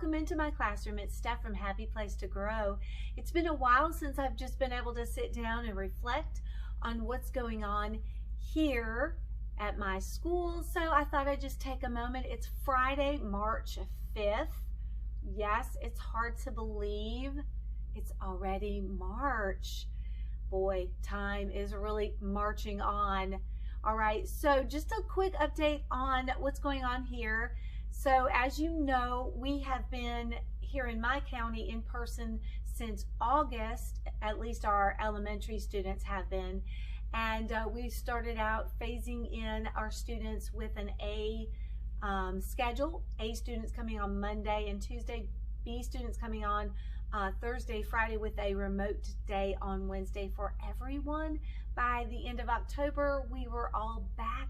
welcome into my classroom. It's Steph from Happy Place to Grow. It's been a while since I've just been able to sit down and reflect on what's going on here at my school. So I thought I'd just take a moment. It's Friday, March 5th. Yes, it's hard to believe it's already March. Boy, time is really marching on. All right, so just a quick update on what's going on here. So as you know, we have been here in my county in person since August, at least our elementary students have been. And we started out phasing in our students with an A schedule. A students coming on Monday and Tuesday, B students coming on Thursday, Friday, with a remote day on Wednesday for everyone. By the end of October, we were all back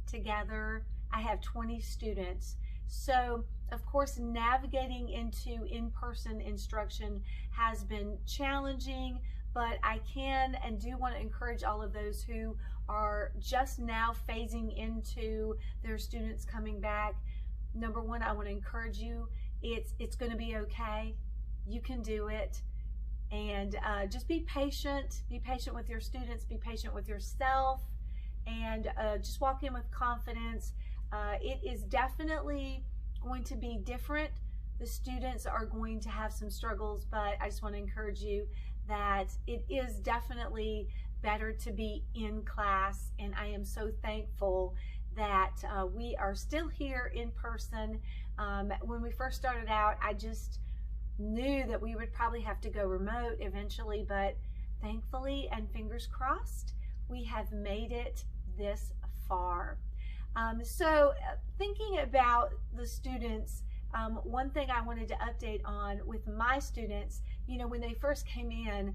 together. I have 20 students. So, of course, navigating into in-person instruction has been challenging, but I can and do want to encourage all of those who are just now phasing into their students coming back. Number one, I want to encourage you, it's going to be okay. You can do it. And just be patient with your students, be patient with yourself, and just walk in with confidence. It is definitely going to be different. The students are going to have some struggles, but I just want to encourage you that it is definitely better to be in class, and I am so thankful that we are still here in person. When we first started out, I just knew that we would probably have to go remote eventually, but thankfully, and fingers crossed, we have made it this far. So thinking about the students, one thing I wanted to update on with my students, you know, when they first came in,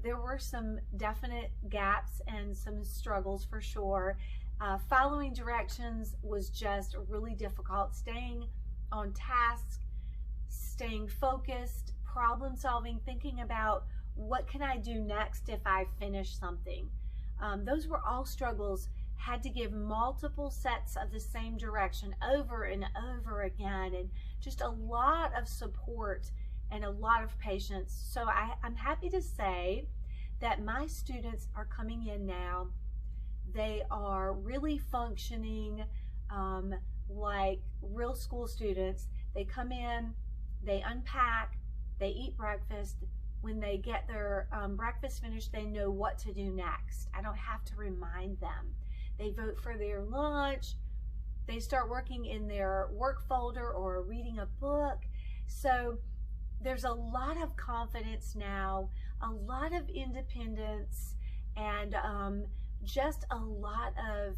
there were some definite gaps and some struggles for sure. Following directions was just really difficult. Staying on task, staying focused, problem solving, thinking about what can I do next if I finish something. Those were all struggles. Had to give multiple sets of the same direction over and over again, and just a lot of support and a lot of patience. So I'm happy to say that my students are coming in now. They are really functioning like real school students. They come in, they unpack, they eat breakfast. When they get their breakfast finished, they know what to do next. I don't have to remind them. They vote for their lunch. They start working in their work folder or reading a book. So there's a lot of confidence now, a lot of independence, and just a lot of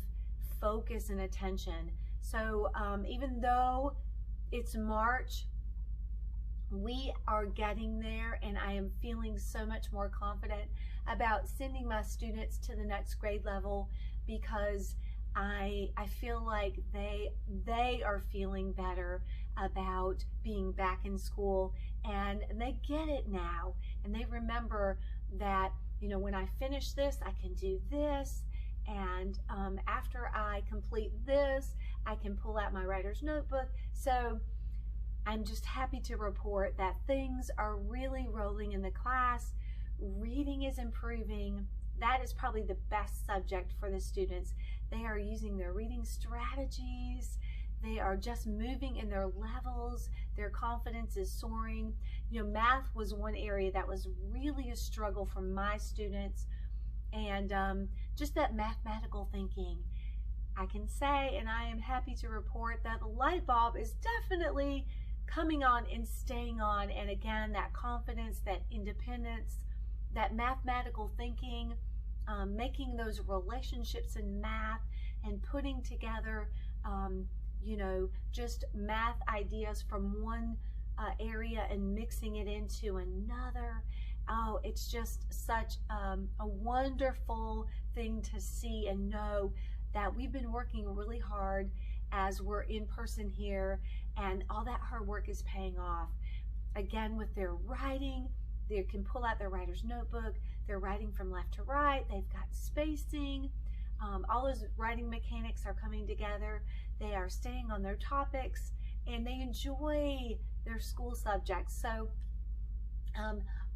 focus and attention. So even though it's March, we are getting there, and I am feeling so much more confident about sending my students to the next grade level, because I feel like they are feeling better about being back in school, and they get it now, and they remember that, you know, when I finish this, I can do this, and after I complete this, I can pull out my writer's notebook. So I'm just happy to report that things are really rolling in the class. Reading is improving. That is probably the best subject for the students. They are using their reading strategies. They are just moving in their levels. Their confidence is soaring. You know, math was one area that was really a struggle for my students. And just that mathematical thinking. I can say, and I am happy to report, that the light bulb is definitely coming on and staying on. And again, that confidence, that independence, that mathematical thinking, making those relationships in math and putting together, you know, just math ideas from one area and mixing it into another. Oh, it's just such a wonderful thing to see and know that we've been working really hard as we're in person here, and all that hard work is paying off. Again, with their writing, they can pull out their writer's notebook. They're writing from left to right. They've got spacing. All those writing mechanics are coming together. They are staying on their topics, and they enjoy their school subjects. So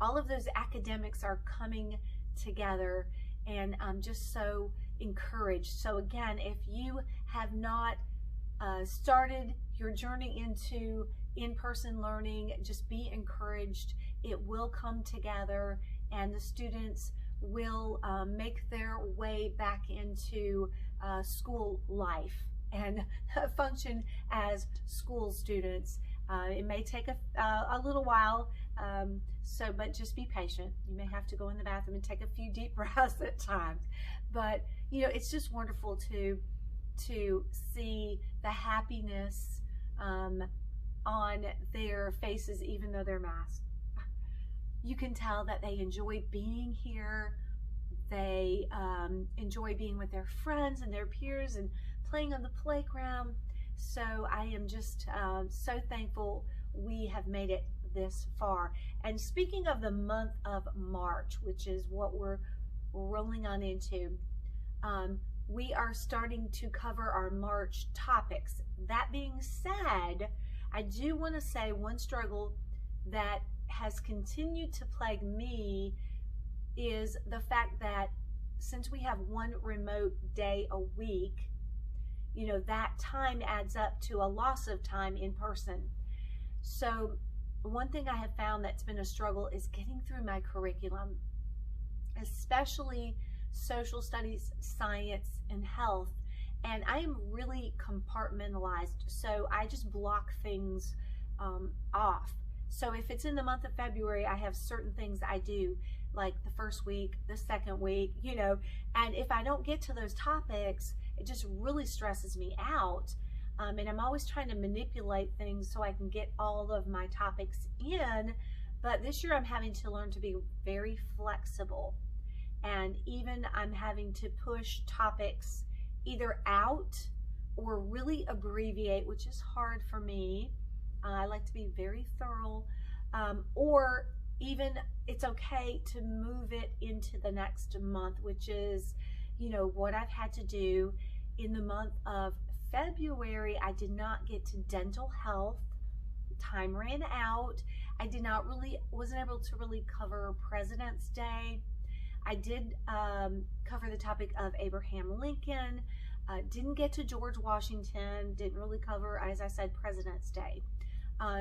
all of those academics are coming together, and I'm just so encouraged. So again, if you have not started your journey into in-person learning, just be encouraged. It will come together, and the students will make their way back into school life and function as school students. It may take a little while, but just be patient. You may have to go in the bathroom and take a few deep breaths at times. But you know, it's just wonderful to see the happiness on their faces, even though they're masked. You can tell that they enjoy being here. They enjoy being with their friends and their peers and playing on the playground. So I am just so thankful we have made it this far. And speaking of the month of March, which is what we're rolling on into, we are starting to cover our March topics. That being said, I do want to say one struggle that has continued to plague me is the fact that since we have one remote day a week, you know, that time adds up to a loss of time in person. So one thing I have found that's been a struggle is getting through my curriculum, especially social studies, science, and health. And I am really compartmentalized, so I just block things off. So if it's in the month of February, I have certain things I do, like the first week, the second week, you know, and if I don't get to those topics, it just really stresses me out. And I'm always trying to manipulate things so I can get all of my topics in. But this year I'm having to learn to be very flexible. And even I'm having to push topics either out or really abbreviate, which is hard for me. I like to be very thorough, or even it's okay to move it into the next month, which is, you know, what I've had to do. In the month of February, I did not get to dental health. Time ran out. I wasn't able to really cover President's Day. I did cover the topic of Abraham Lincoln. Didn't get to George Washington. Didn't really cover, as I said, President's Day.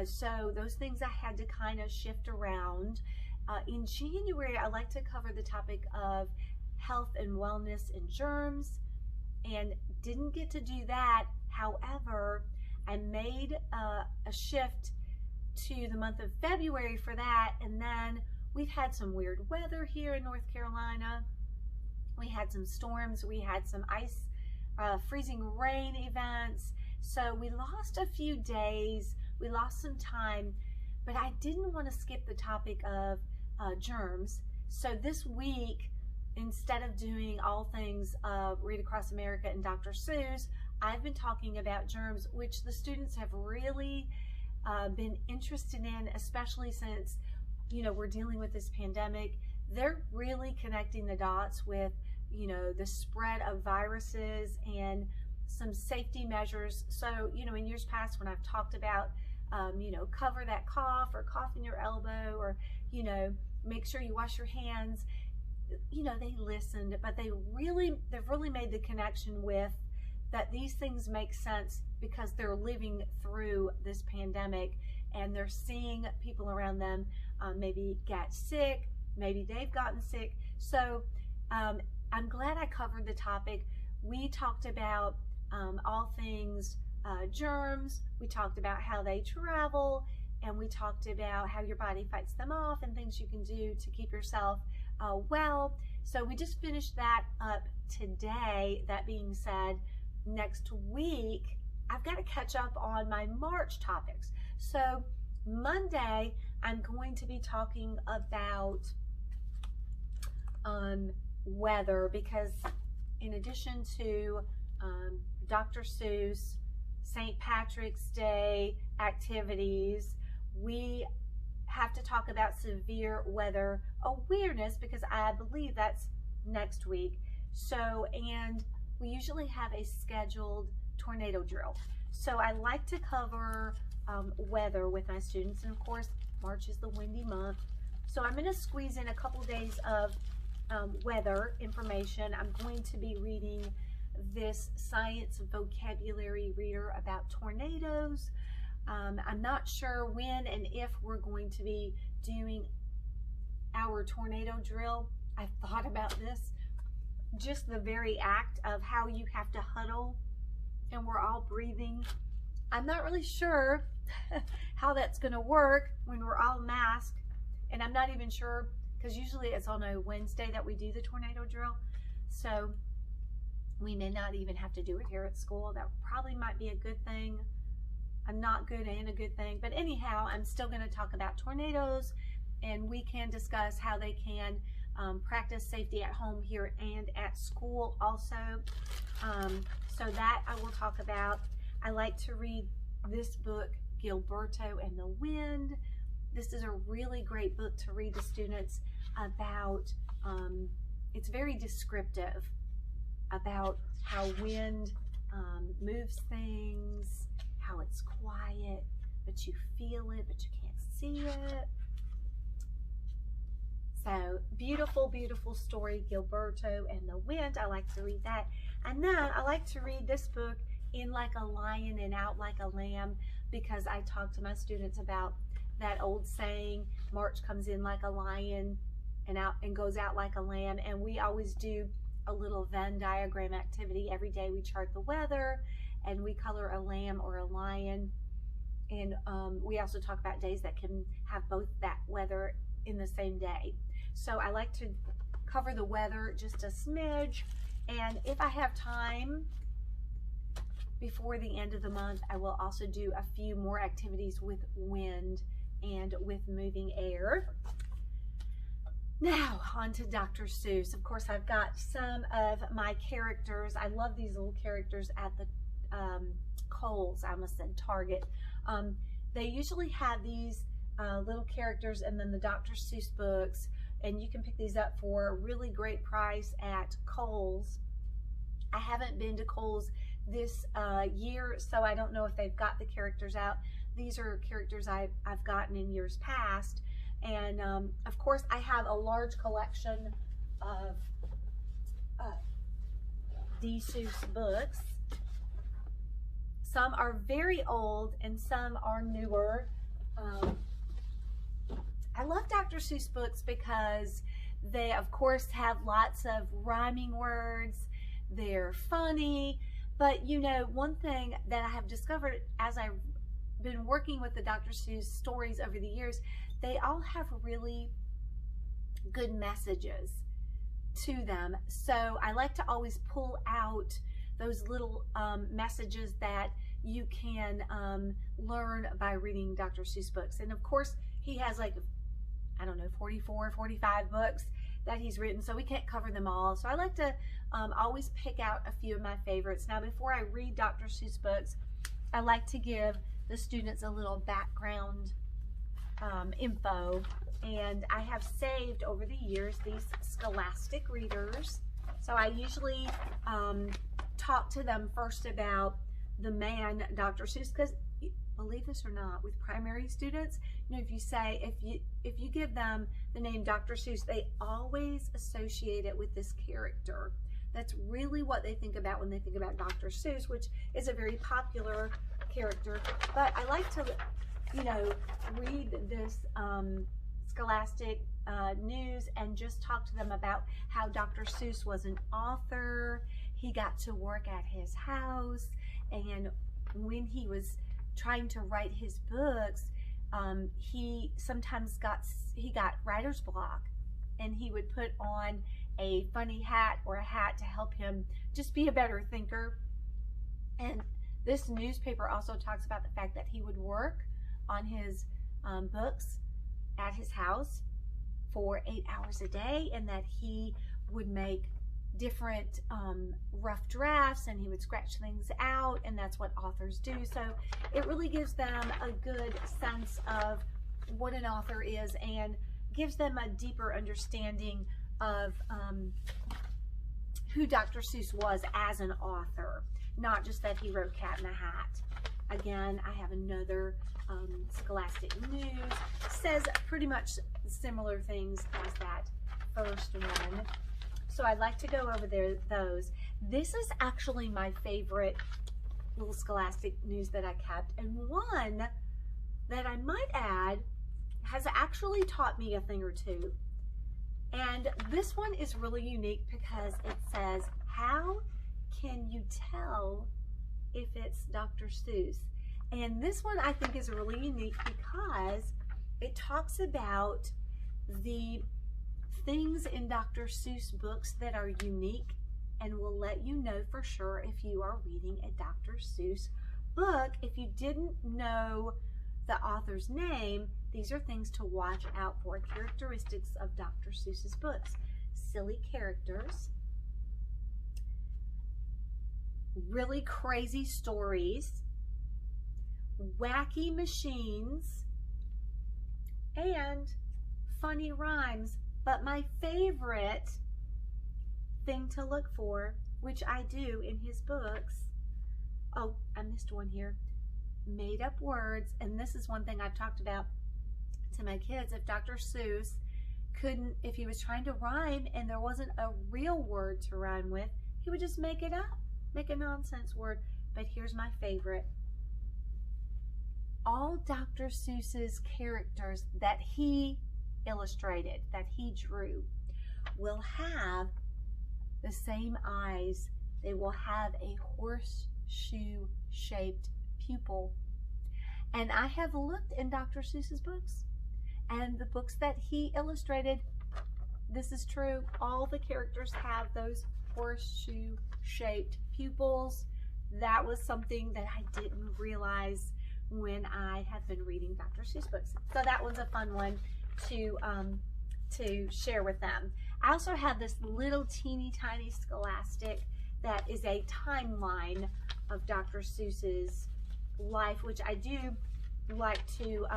So those things I had to kind of shift around. In January, I like to cover the topic of health and wellness and germs, and didn't get to do that. However, I made a shift to the month of February for that, and then we've had some weird weather here in North Carolina. We had some storms, we had some ice, freezing rain events, so we lost a few days, we lost some time, but I didn't want to skip the topic of germs. So this week, instead of doing all things Read Across America and Dr. Seuss, I've been talking about germs, which the students have really been interested in, especially since, you know, we're dealing with this pandemic. They're really connecting the dots with, you know, the spread of viruses and some safety measures. So, you know, in years past when I've talked about, you know, cover that cough or cough in your elbow, or, you know, make sure you wash your hands, you know, they listened, but they've really made the connection with that these things make sense because they're living through this pandemic and they're seeing people around them maybe get sick, maybe they've gotten sick. So I'm glad I covered the topic. We talked about all things germs, we talked about how they travel, and we talked about how your body fights them off and things you can do to keep yourself well. So we just finished that up today. That being said, next week I've got to catch up on my March topics. So Monday I'm going to be talking about weather, because in addition to Dr. Seuss, St. Patrick's Day activities, we have to talk about severe weather awareness, because I believe that's next week. So, and we usually have a scheduled tornado drill. So I like to cover weather with my students. And of course, March is the windy month. So I'm going to squeeze in a couple days of weather information. I'm going to be reading this science vocabulary reader about tornadoes. I'm not sure when and if we're going to be doing our tornado drill. I thought about this, just the very act of how you have to huddle and we're all breathing. I'm not really sure how that's going to work when we're all masked, and I'm not even sure because usually it's on a Wednesday that we do the tornado drill, so we may not even have to do it here at school. That probably might be a good thing. I'm not good and a good thing, but anyhow, I'm still going to talk about tornadoes, and we can discuss how they can practice safety at home here and at school also. So that I will talk about. I like to read this book, Gilberto and the Wind. This is a really great book to read to students about, it's very descriptive about how wind moves things, how it's quiet, but you feel it, but you can't see it. So beautiful, beautiful story, Gilberto and the Wind. I like to read that. And then I like to read this book, In Like a Lion and Out Like a Lamb, because I talk to my students about that old saying, March comes in like a lion and out and goes out like a lamb. And we always do a little Venn diagram activity. Every day we chart the weather and we color a lamb or a lion. And we also talk about days that can have both that weather in the same day. So I like to cover the weather just a smidge. And if I have time before the end of the month, I will also do a few more activities with wind and with moving air. Now, on to Dr. Seuss. Of course, I've got some of my characters. I love these little characters at the Kohl's, I almost said Target. They usually have these little characters and then the Dr. Seuss books, and you can pick these up for a really great price at Kohl's. I haven't been to Kohl's this year, so I don't know if they've got the characters out. These are characters I've gotten in years past. And of course, I have a large collection of Seuss books. Some are very old and some are newer. I love Dr. Seuss books because they, of course, have lots of rhyming words. They're funny. But, you know, one thing that I have discovered as I've been working with the Dr. Seuss stories over the years, they all have really good messages to them. So I like to always pull out those little messages that you can learn by reading Dr. Seuss books. And of course, he has like, I don't know, 44, 45 books that he's written, so we can't cover them all. So I like to always pick out a few of my favorites. Now, before I read Dr. Seuss books, I like to give the students a little background info, and I have saved over the years these scholastic readers. So I usually talk to them first about the man Dr. Seuss, because believe this or not, with primary students, you know, if you say, if you give them the name Dr. Seuss, they always associate it with this character. That's really what they think about when they think about Dr. Seuss, which is a very popular character. But I like to, you know, read this scholastic news and just talk to them about how Dr. Seuss was an author. He got to work at his house, and when he was trying to write his books, he sometimes got writer's block, and he would put on a funny hat or a hat to help him just be a better thinker. And this newspaper also talks about the fact that he would work on his books at his house for 8 hours a day, and that he would make different rough drafts, and he would scratch things out, and that's what authors do. So it really gives them a good sense of what an author is and gives them a deeper understanding of who Dr. Seuss was as an author, not just that he wrote Cat in the Hat. Again, I have another Scholastic News. Says pretty much similar things as that first one. So I'd like to go over those. This is actually my favorite little Scholastic News that I kept, and one that I might add has actually taught me a thing or two. And this one is really unique because it says, how can you tell if it's Dr. Seuss? And this one I think is really unique because it talks about the things in Dr. Seuss books that are unique and will let you know for sure if you are reading a Dr. Seuss book. If you didn't know the author's name, these are things to watch out for. Characteristics of Dr. Seuss's books. Silly characters, really crazy stories, wacky machines, and funny rhymes. But my favorite thing to look for, which I do in his books, oh, I missed one here, made up words. And this is one thing I've talked about to my kids. If Dr. Seuss couldn't, if he was trying to rhyme and there wasn't a real word to rhyme with, he would just make it up, make a nonsense word. But here's my favorite. All Dr. Seuss's characters that he illustrated, that he drew, will have the same eyes. They will have a horseshoe shaped pupil. And I have looked in Dr. Seuss's books, and the books that he illustrated, this is true. All the characters have those horseshoe shaped pupils. That was something that I didn't realize when I have been reading Dr. Seuss books. So that one's a fun one to share with them. I also have this little teeny tiny Scholastic that is a timeline of Dr. Seuss's life, which I do like to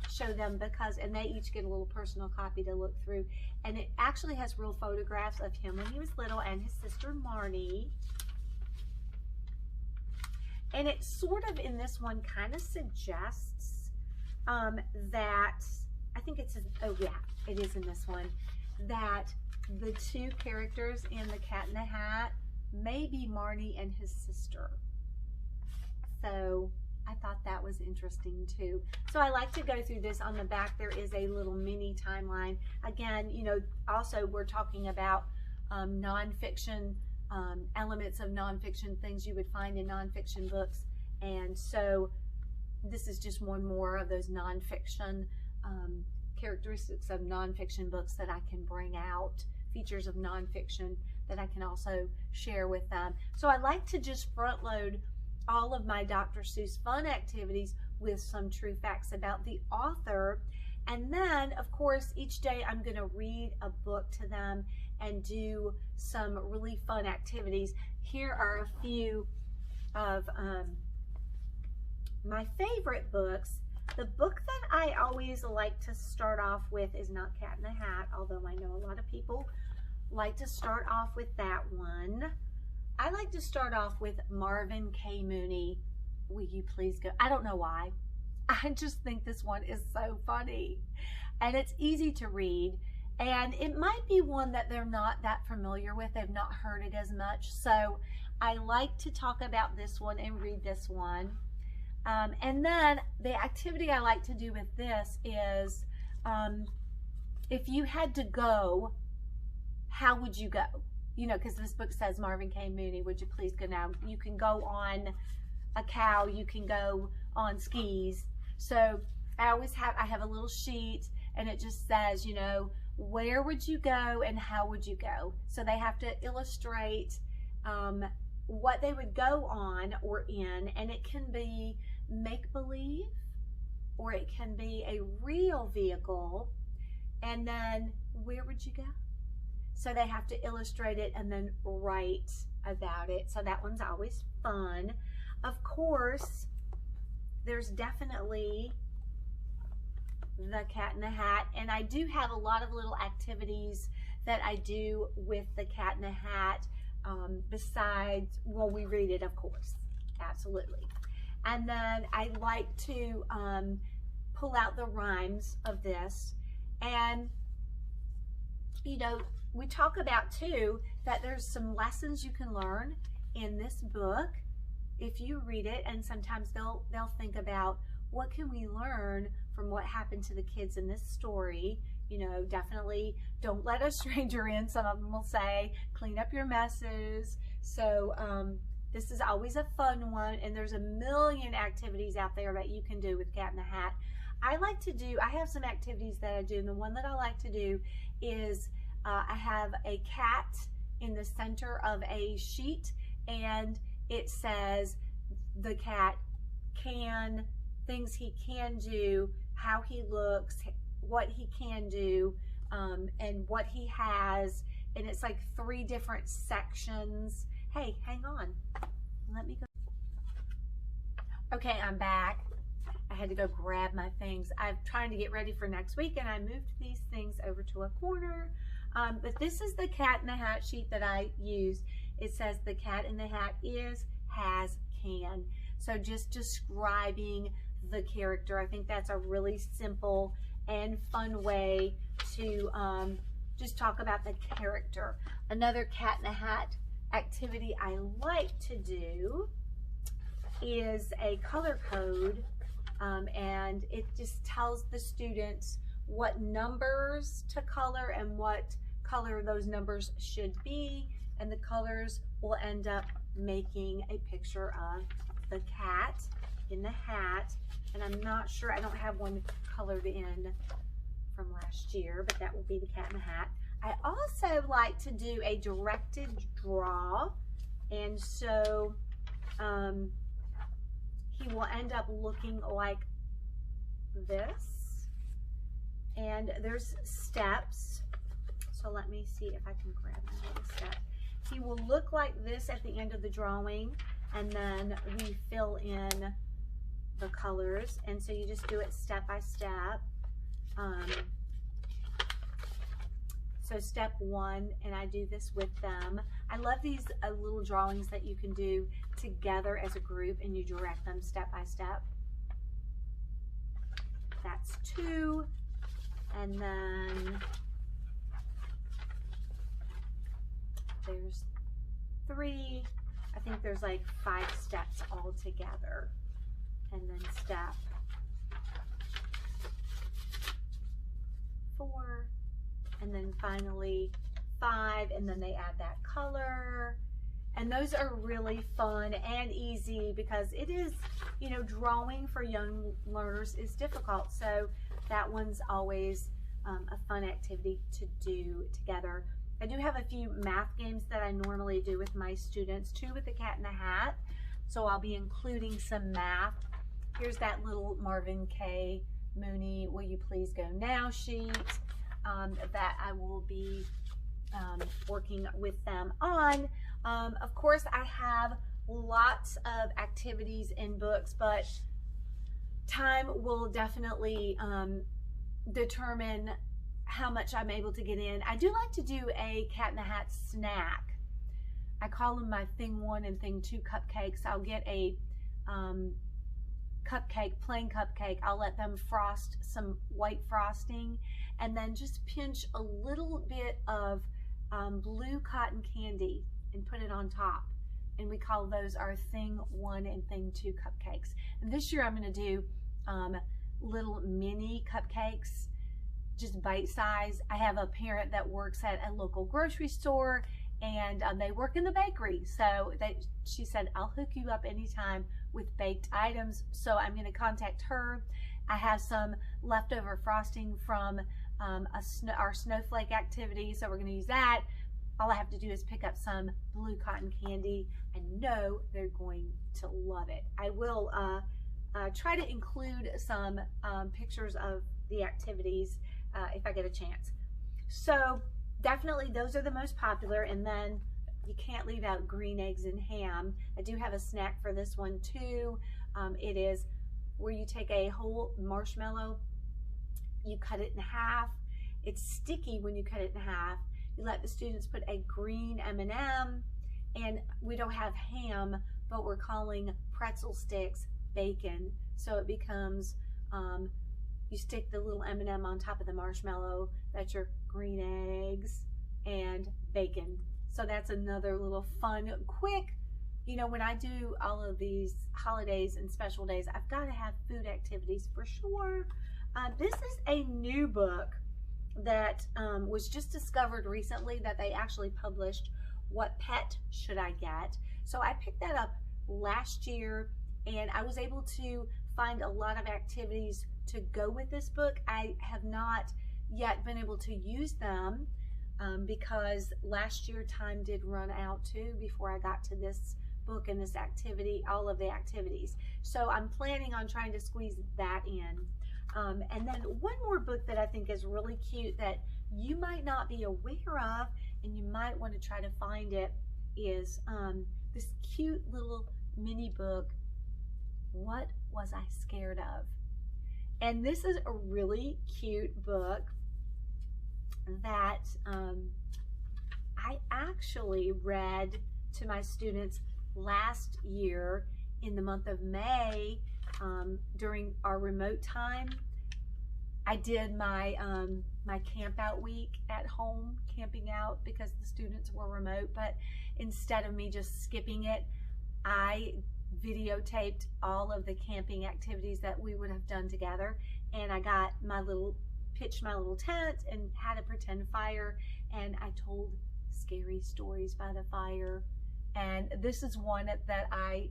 show them because, and they each get a little personal copy to look through, and it actually has real photographs of him when he was little and his sister Marnie. And it sort of, in this one, kind of suggests that, I think it's, oh yeah, it is in this one, that the two characters in The Cat in the Hat may be Marnie and his sister. So I thought that was interesting too. So I like to go through this. On the back there is a little mini timeline. Again, you know, also we're talking about nonfiction, elements of nonfiction, things you would find in nonfiction books. And so this is just one more of those nonfiction characteristics of nonfiction books that I can bring out, features of nonfiction that I can also share with them. So I like to just front load all of my Dr. Seuss fun activities with some true facts about the author. And then, of course, each day I'm going to read a book to them and do some really fun activities. Here are a few of my favorite books. The book that I always like to start off with is not Cat in the Hat, although I know a lot of people like to start off with that one. I like to start off with Marvin K. Mooney. Will you please go? I don't know why. I just think this one is so funny. And it's easy to read. And it might be one that they're not that familiar with. They've not heard it as much. So I like to talk about this one and read this one. And then the activity I like to do with this is, if you had to go, how would you go? You know, because this book says Marvin K. Mooney, would you please go now? You can go on a cow, you can go on skis. So I have a little sheet and it just says, you know, where would you go and how would you go? So they have to illustrate what they would go on or in, and it can be make-believe or it can be a real vehicle. And then where would you go? So they have to illustrate it and then write about it. So that one's always fun. Of course, there's definitely The Cat in the Hat. And I do have a lot of little activities that I do with The Cat in the Hat besides, well, we read it, of course. Absolutely. And then I like to pull out the rhymes of this. And, you know, we talk about too that there's some lessons you can learn in this book if you read it, and sometimes they'll think about what can we learn from what happened to the kids in this story. You know, definitely don't let a stranger in. Some of them will say, clean up your messes. So this is always a fun one, and there's a million activities out there that you can do with Cat in the Hat. I have some activities that I do, and the one that I like to do is I have a cat in the center of a sheet, and it says the cat can, things he can do, how he looks, what he can do, and what he has, and it's like 3 different sections. Hey, hang on, let me go. Okay, I'm back. I had to go grab my things. I'm trying to get ready for next week, and I moved these things over to a corner. But this is the Cat in the Hat sheet that I use. It says the cat in the hat is, has, can. So just describing the character. I think that's a really simple and fun way to just talk about the character. Another Cat in the Hat activity I like to do is a color code, and it just tells the students what numbers to color and what color those numbers should be, and the colors will end up making a picture of the cat in the hat. And I'm not sure, I don't have one colored in from last year, but that will be the Cat in the Hat. I also like to do a directed draw, and so he will end up looking like this, and there's steps. So let me see if I can grab another step. He will look like this at the end of the drawing, and then we fill in the colors, and so you just do it step by step. So step 1, and I do this with them. I love these little drawings that you can do together as a group, and you direct them step by step. That's 2, and then there's 3. I think there's like 5 steps all together, and then step 4, and then finally 5, and then they add that color. And those are really fun and easy, because it is, you know, drawing for young learners is difficult. So that one's always a fun activity to do together. I do have a few math games that I normally do with my students, 2 with the Cat in the Hat. So I'll be including some math. Here's that little Marvin K. Mooney, will you please go now sheet that I will be working with them on. Of course, I have lots of activities in books, but time will definitely determine how much I'm able to get in. I do like to do a Cat in the Hat snack. I call them my thing 1 and thing 2 cupcakes. I'll get a cupcake, plain cupcake. I'll let them frost some white frosting, and then just pinch a little bit of blue cotton candy and put it on top. And we call those our thing 1 and thing 2 cupcakes. And this year I'm going to do little mini cupcakes, just bite size. I have a parent that works at a local grocery store, and they work in the bakery. So she said, I'll hook you up anytime with baked items. So I'm going to contact her. I have some leftover frosting from our snowflake activity, so we're going to use that. All I have to do is pick up some blue cotton candy. I know they're going to love it. I will try to include some pictures of the activities if I get a chance. So definitely those are the most popular, and then you can't leave out green eggs and ham. I do have a snack for this one too. It is where you take a whole marshmallow, you cut it in half. It's sticky when you cut it in half. You let the students put a green M&M, and we don't have ham, but we're calling pretzel sticks bacon. So it becomes, you stick the little M&M on top of the marshmallow. That's your green eggs and bacon. So that's another little fun, quick, you know, when I do all of these holidays and special days, I've got to have food activities for sure. This is a new book that was just discovered recently that they actually published. What Pet Should I Get? So I picked that up last year, and I was able to find a lot of activities to go with this book. I have not yet been able to use them because last year time did run out too before I got to this book and this activity, all of the activities. So I'm planning on trying to squeeze that in. And then one more book that I think is really cute that you might not be aware of, and you might want to try to find it, is this cute little mini book, What Was I Scared Of? And this is a really cute book that I actually read to my students last year in the month of May during our remote time. I did my my camp out week at home, camping out because the students were remote, but instead of me just skipping it, I videotaped all of the camping activities that we would have done together, and I got pitched my little tent and had a pretend fire, and I told scary stories by the fire. And this is one that I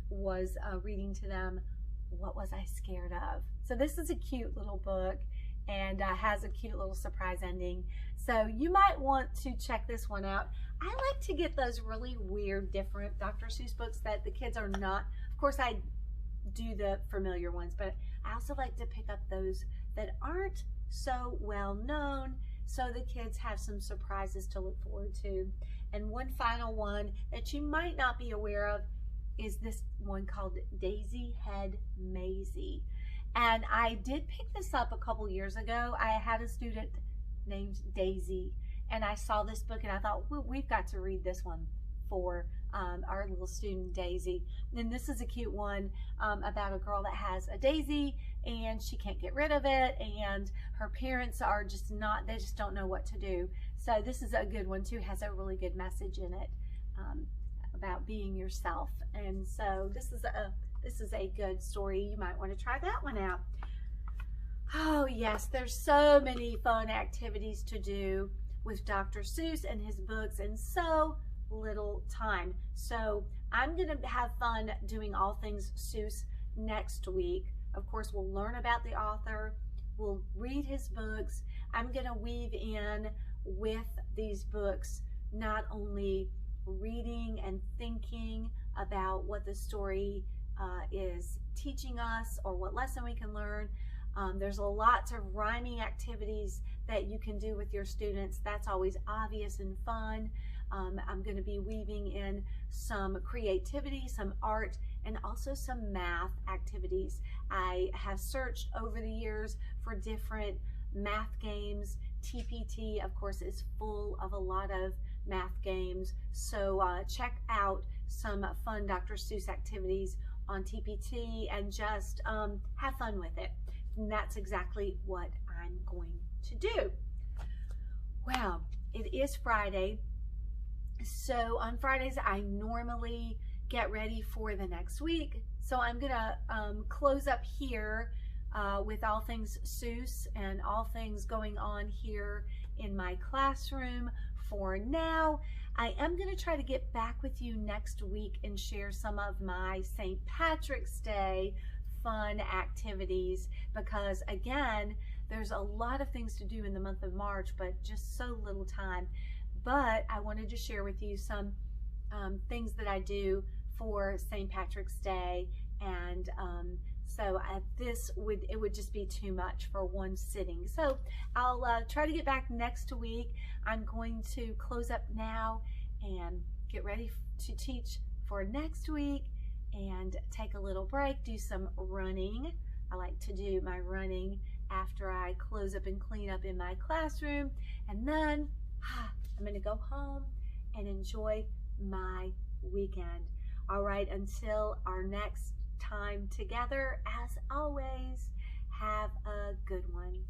was reading to them, What Was I Scared Of? So this is a cute little book and has a cute little surprise ending. So you might want to check this one out. I like to get those really weird, different Dr. Seuss books that the kids are not, of course I do the familiar ones, but I also like to pick up those that aren't so well known, so the kids have some surprises to look forward to. And one final one that you might not be aware of is this one called Daisy Head Maisie. And I did pick this up a couple years ago. I had a student named Daisy, and I saw this book and I thought, well, we've got to read this one for our little student Daisy. And this is a cute one about a girl that has a daisy and she can't get rid of it, and her parents are just not, they just don't know what to do. So this is a good one too, has a really good message in it about being yourself. And so this is a good story. You might want to try that one out. Oh yes, there's so many fun activities to do with Dr. Seuss and his books, and so little time. So I'm gonna have fun doing all things Seuss next week. Of course, we'll learn about the author, we'll read his books. I'm gonna weave in with these books not only reading and thinking about what the story is teaching us or what lesson we can learn. There's a lots of rhyming activities that you can do with your students. That's always obvious and fun. I'm going to be weaving in some creativity, some art, and also some math activities. I have searched over the years for different math games. TPT, of course, is full of a lot of math games. So check out some fun Dr. Seuss activities on TPT and just have fun with it. And that's exactly what I'm going to do. Well, it is Friday. So on Fridays, I normally get ready for the next week. So I'm gonna close up here with all things Seuss and all things going on here in my classroom for now. I am gonna try to get back with you next week and share some of my St. Patrick's Day fun activities, because again, there's a lot of things to do in the month of March, but just so little time. But I wanted to share with you some things that I do for St. Patrick's Day, and so it would just be too much for one sitting. So I'll try to get back next week. I'm going to close up now and get ready to teach for next week and take a little break, do some running. I like to do my running after I close up and clean up in my classroom, and then I'm going to go home and enjoy my weekend. All right, until our next time together. As always, have a good one.